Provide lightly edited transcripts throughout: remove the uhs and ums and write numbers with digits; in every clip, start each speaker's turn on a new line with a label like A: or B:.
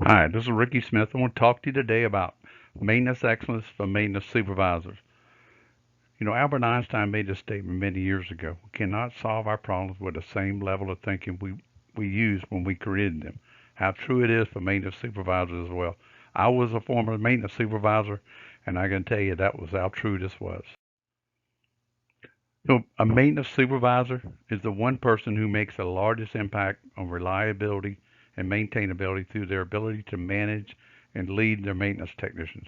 A: Hi, this is Ricky Smith. I want to talk to you today about maintenance excellence for maintenance supervisors. Albert Einstein made this statement many years ago. We cannot solve our problems with the same level of thinking we used when we created them. How true it is for maintenance supervisors as well. I was a former maintenance supervisor, and I can tell you that was how true this was. A maintenance supervisor is the one person who makes the largest impact on reliability and maintainability through their ability to manage and lead their maintenance technicians.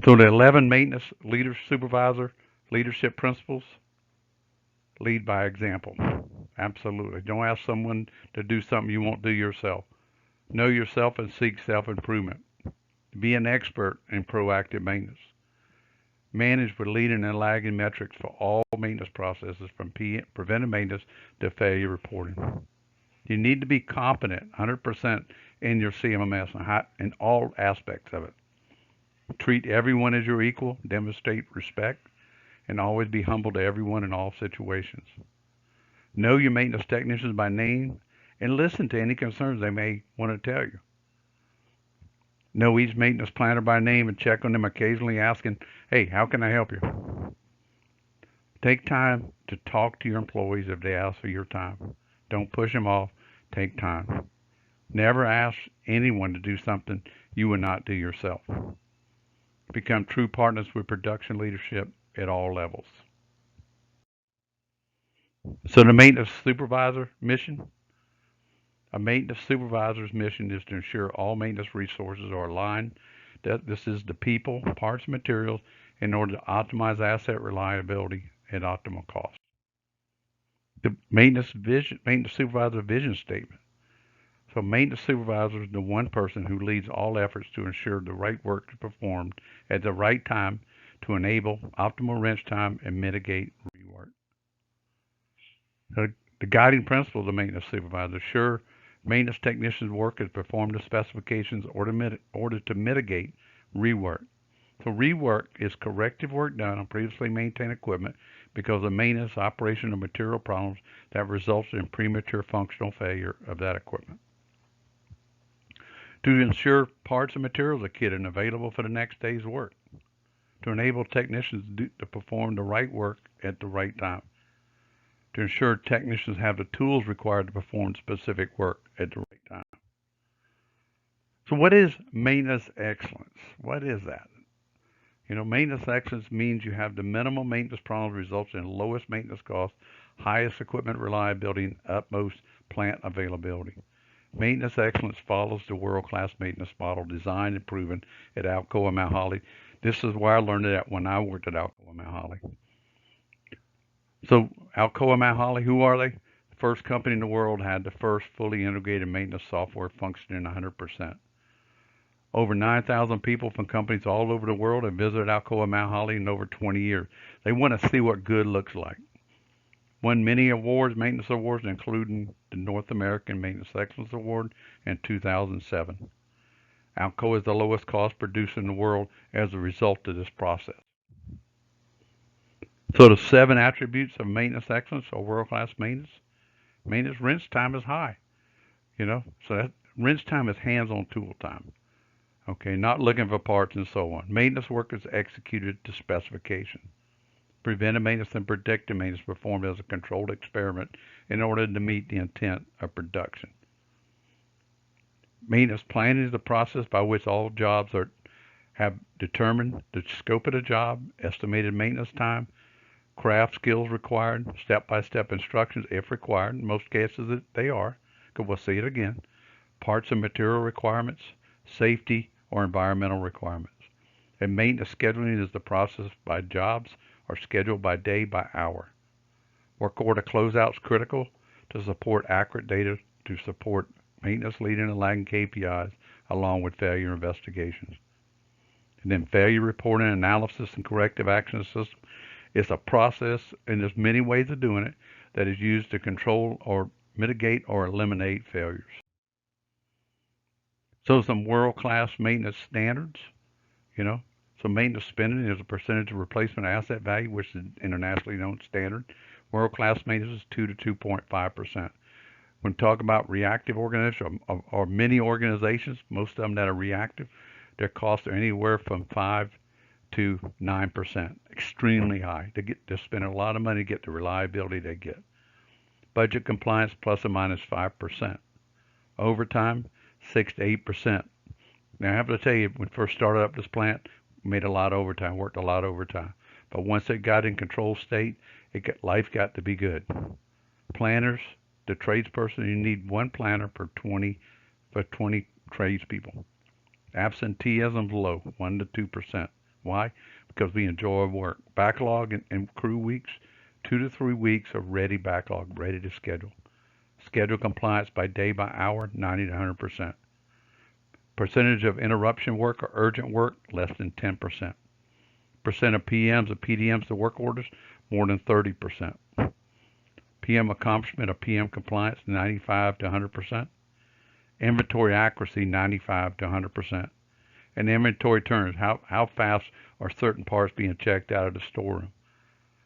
A: So the 11 maintenance leader supervisor leadership principles: lead by example. Absolutely. Don't ask someone to do something you won't do yourself. Know yourself and seek self-improvement. Be an expert in proactive maintenance. Manage with leading and lagging metrics for all maintenance processes from preventive maintenance to failure reporting. You need to be competent 100% in your CMMS in all aspects of it. Treat everyone as your equal, demonstrate respect, and always be humble to everyone in all situations. Know your maintenance technicians by name and listen to any concerns they may want to tell you. Know each maintenance planner by name and check on them occasionally, asking, hey, how can I help you? Take time to talk to your employees if they ask for your time. Don't push them off. Take time. Never ask anyone to do something you would not do yourself. Become true partners with production leadership at all levels. So the maintenance supervisor mission: a maintenance supervisor's mission is to ensure all maintenance resources are aligned. That this is the people, parts, and materials in order to optimize asset reliability at optimal cost. The maintenance supervisor vision statement. So maintenance supervisor is the one person who leads all efforts to ensure the right work is performed at the right time to enable optimal wrench time and mitigate rework. The guiding principle of the maintenance supervisor: sure, maintenance technicians' work is performed to specifications in order to mitigate rework. So rework is corrective work done on previously maintained equipment because of maintenance, operation, or material problems that results in premature functional failure of that equipment. To ensure parts and materials are kitted and available for the next day's work. To enable technicians to perform the right work at the right time. To ensure technicians have the tools required to perform specific work at the right time. So what is maintenance excellence? What is that? Maintenance excellence means you have the minimal maintenance problems results in lowest maintenance costs, highest equipment reliability, and utmost plant availability. Maintenance excellence follows the world-class maintenance model designed and proven at Alcoa Mt Holly. This is where I learned it when I worked at Alcoa Mt Holly. So Alcoa Mt Holly, who are they? The first company in the world had the first fully integrated maintenance software functioning 100%. Over 9,000 people from companies all over the world have visited Alcoa Mt Holly in over 20 years. They want to see what good looks like. Won many awards, maintenance awards, including the North American Maintenance Excellence Award in 2007. Alcoa is the lowest cost producer in the world as a result of this process. So the 7 attributes of maintenance excellence or world-class maintenance. Maintenance rinse time is high. So that rinse time is hands-on tool time. Okay, not looking for parts and so on. Maintenance work is executed to specification. Preventive maintenance and predictive maintenance performed as a controlled experiment in order to meet the intent of production. Maintenance planning is the process by which all jobs have determined the scope of the job, estimated maintenance time, craft skills required, step-by-step instructions if required. In most cases they are, because we'll see it again. Parts and material requirements, safety or environmental requirements. And maintenance scheduling is the process by jobs or scheduled by day by hour. Work order closeout is critical to support accurate data to support maintenance leading and lagging KPIs along with failure investigations. And then failure reporting, analysis, and corrective action system is a process, and there's many ways of doing it, that is used to control or mitigate or eliminate failures. So some world-class maintenance standards, you know. So maintenance spending is a percentage of replacement asset value, which is an internationally known standard. World-class maintenance is 2 to 2.5%. When talking about reactive organizations or many organizations, most of them that are reactive, their costs are anywhere from 5 to 9%, extremely high. They spend a lot of money to get the reliability they get. Budget compliance plus or minus 5%. Overtime, 6 to 8%. Now I have to tell you, when we first started up this plant, we made a lot of overtime, worked a lot of overtime. But once it got in control state, life got to be good. Planners, the tradesperson, you need one planner for 20 tradespeople. Absenteeism low, 1 to 2%. Why? Because we enjoy work. Backlog and crew weeks, 2 to 3 weeks of ready backlog, ready to schedule. Schedule compliance by day by hour, 90 to 100%. Percentage of interruption work or urgent work, less than 10%. Percent of PMs or PDMs to work orders, more than 30%. PM accomplishment or PM compliance, 95 to 100%. Inventory accuracy, 95 to 100%. And inventory turns, how fast are certain parts being checked out of the storeroom.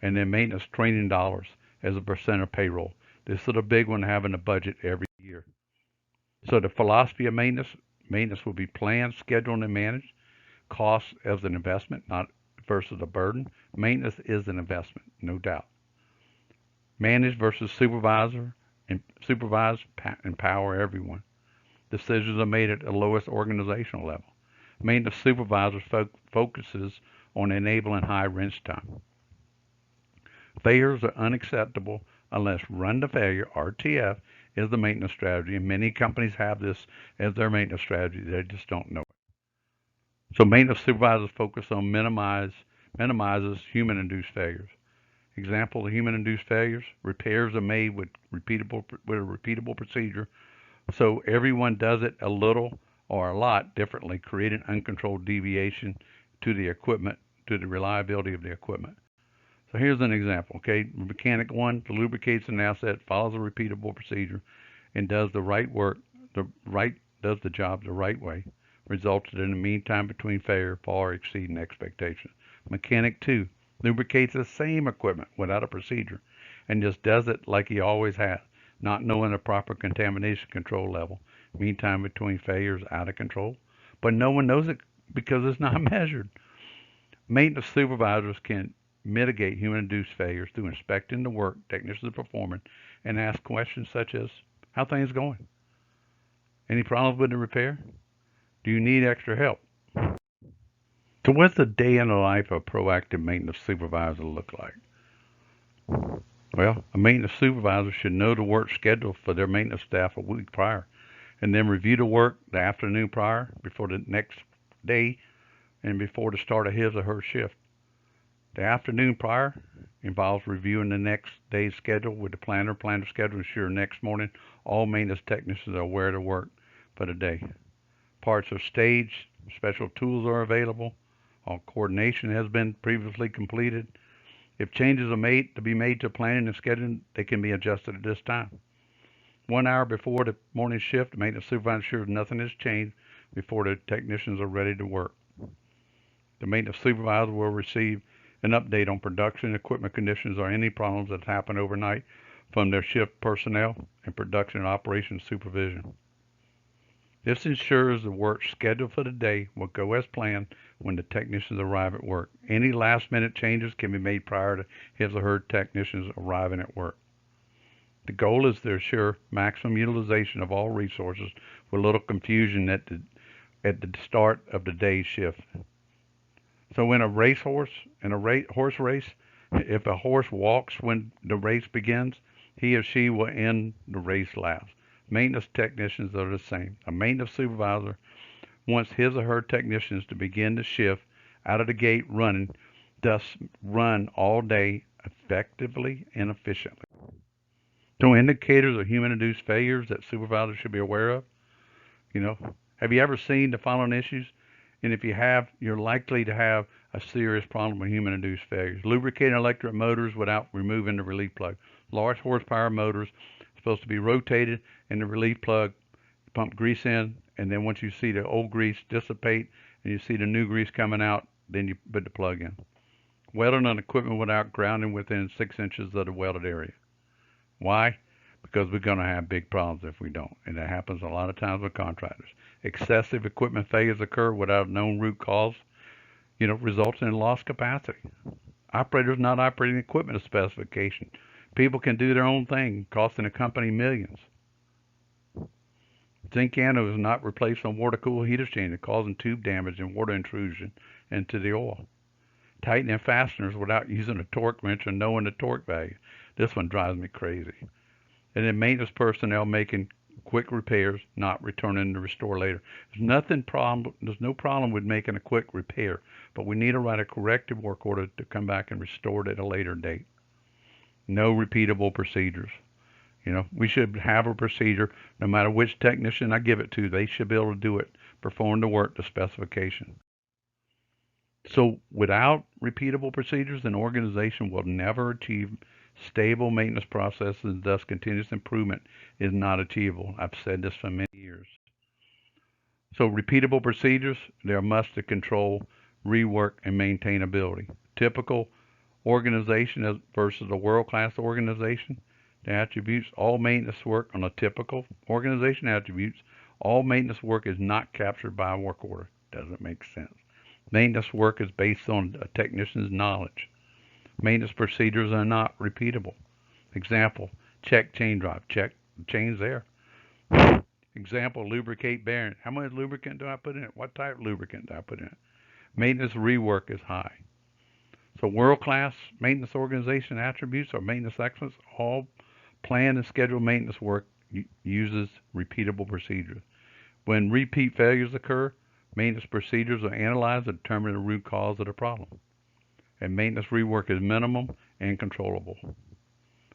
A: And then maintenance training dollars as a percent of payroll. This is a big one, having a budget every year. So the philosophy of maintenance will be planned, scheduled, and managed. Cost as an investment, not versus a burden. Maintenance is an investment, no doubt. Manage versus supervisor, and supervise, empower everyone. Decisions are made at the lowest organizational level. Maintenance supervisors focuses on enabling high wrench time. Failures are unacceptable unless run to failure, RTF, is the maintenance strategy, and many companies have this as their maintenance strategy. They just don't know it. So maintenance supervisors focus on minimizes human-induced failures. Example of human-induced failures: repairs are made with a repeatable procedure, so everyone does it a little or a lot differently, creating uncontrolled deviation to the equipment, to the reliability of the equipment. So here's an example, okay? Mechanic 1 lubricates an asset, follows a repeatable procedure, and does the right work, does the job the right way, resulted in a mean time between failure far exceeding expectations. Mechanic 2 lubricates the same equipment without a procedure and just does it like he always has, not knowing the proper contamination control level. Mean time between failures out of control, but no one knows it because it's not measured. Maintenance supervisors can mitigate human-induced failures through inspecting the work technicians are performing and ask questions such as, how things going? Any problems with the repair? Do you need extra help? So what's the day in the life of a proactive maintenance supervisor look like? Well, a maintenance supervisor should know the work schedule for their maintenance staff a week prior, and then review the work the afternoon prior, before the next day, and before the start of his or her shift. The afternoon prior involves reviewing the next day's schedule with the planner schedule, ensure next morning all maintenance technicians are aware of the work for the day. Parts are staged, special tools are available, all coordination has been previously completed. If changes are to be made to planning and scheduling, they can be adjusted at this time. 1 hour before the morning shift, the maintenance supervisor ensures nothing has changed before the technicians are ready to work. The maintenance supervisor will receive an update on production, equipment conditions, or any problems that happen overnight from their shift personnel and production and operations supervision. This ensures the work scheduled for the day will go as planned when the technicians arrive at work. Any last-minute changes can be made prior to his or her technicians arriving at work. The goal is to ensure maximum utilization of all resources with little confusion at the start of the day's shift. So in a horse race, if a horse walks when the race begins, he or she will end the race last. Maintenance technicians are the same. A maintenance supervisor wants his or her technicians to begin the shift out of the gate running, thus run all day effectively and efficiently. So indicators of human-induced failures that supervisors should be aware of. Have you ever seen the following issues? And if you have, you're likely to have a serious problem with human-induced failures. Lubricating electric motors without removing the relief plug. Large horsepower motors supposed to be rotated and the relief plug, pump grease in, and then once you see the old grease dissipate and you see the new grease coming out, then you put the plug in. Welding on equipment without grounding within 6 inches of the welded area. Why? because we're going to have big problems if we don't. And that happens a lot of times with contractors. Excessive equipment failures occur without known root cause, resulting in lost capacity. Operators not operating equipment to specification. People can do their own thing, costing a company millions. Zinc anodes not replaced on water-cooled heat exchanger, causing tube damage and water intrusion into the oil. Tightening fasteners without using a torque wrench or knowing the torque value. This one drives me crazy. And then maintenance personnel making quick repairs, not returning to restore later. There's no problem with making a quick repair, but we need to write a corrective work order to come back and restore it at a later date. No repeatable procedures. We should have a procedure, no matter which technician I give it to, they should be able to do it, perform the work to specification. So without repeatable procedures, an organization will never achieve stable maintenance processes, and thus continuous improvement is not achievable. I've said this for many years. So repeatable procedures, they're a must to control rework and maintainability. Typical organization versus a world-class organization. The attributes, all maintenance work on a typical organization attributes, all maintenance work is not captured by a work order. Doesn't make sense. Maintenance work is based on a technician's knowledge. Maintenance procedures are not repeatable. Example, check chain drive. Check the chain's there. Example, lubricate bearing. How much lubricant do I put in it? What type of lubricant do I put in it? Maintenance rework is high. So world-class maintenance organization attributes or maintenance excellence, all planned and scheduled maintenance work uses repeatable procedures. When repeat failures occur, maintenance procedures are analyzed to determine the root cause of the problem. And maintenance rework is minimum and controllable.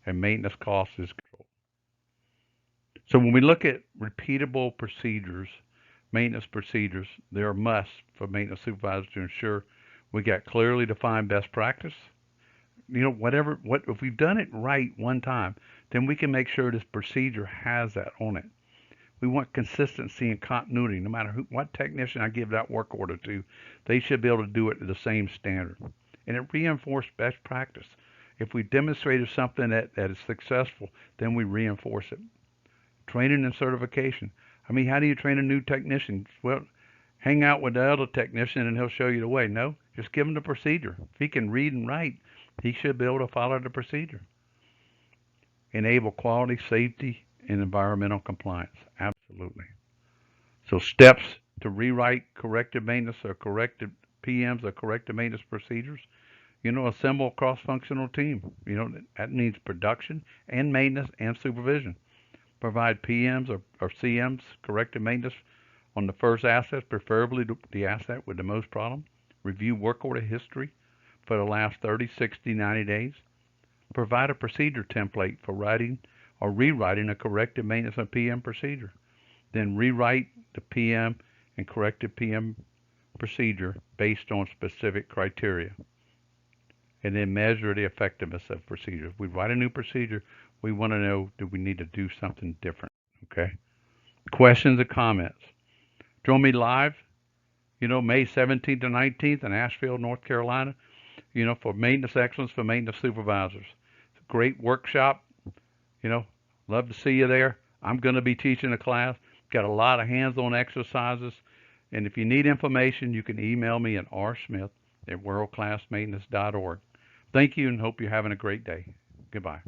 A: And maintenance cost is controlled. So when we look at repeatable procedures, maintenance procedures, they're a must for maintenance supervisors to ensure we got clearly defined best practice. If we've done it right one time, then we can make sure this procedure has that on it. We want consistency and continuity. No matter what technician I give that work order to, they should be able to do it at the same standard. And it reinforces best practice. If we demonstrated something that is successful, then we reinforce it. Training and certification. How do you train a new technician? Well, hang out with the other technician and he'll show you the way. No, just give him the procedure. If he can read and write, he should be able to follow the procedure. Enable quality, safety, and environmental compliance. Absolutely. So steps to rewrite corrective maintenance or corrective PMs or corrective maintenance procedures. Assemble a cross-functional team. That means production and maintenance and supervision. Provide PMs or CMs, corrective maintenance, on the first asset, preferably the asset with the most problem. Review work order history for the last 30, 60, 90 days. Provide a procedure template for writing or rewriting a corrective maintenance and PM procedure. Then rewrite the PM and corrective PM procedure based on specific criteria. And then measure the effectiveness of procedure. If we write a new procedure, we want to know, do we need to do something different? Okay. Questions or comments? Join me live, May 17th to 19th in Asheville, North Carolina, for Maintenance Excellence for Maintenance Supervisors. It's a great workshop. Love to see you there. I'm going to be teaching a class. Got a lot of hands-on exercises. And if you need information, you can email me at rsmith@worldclassmaintenance.org. Thank you and hope you're having a great day. Goodbye.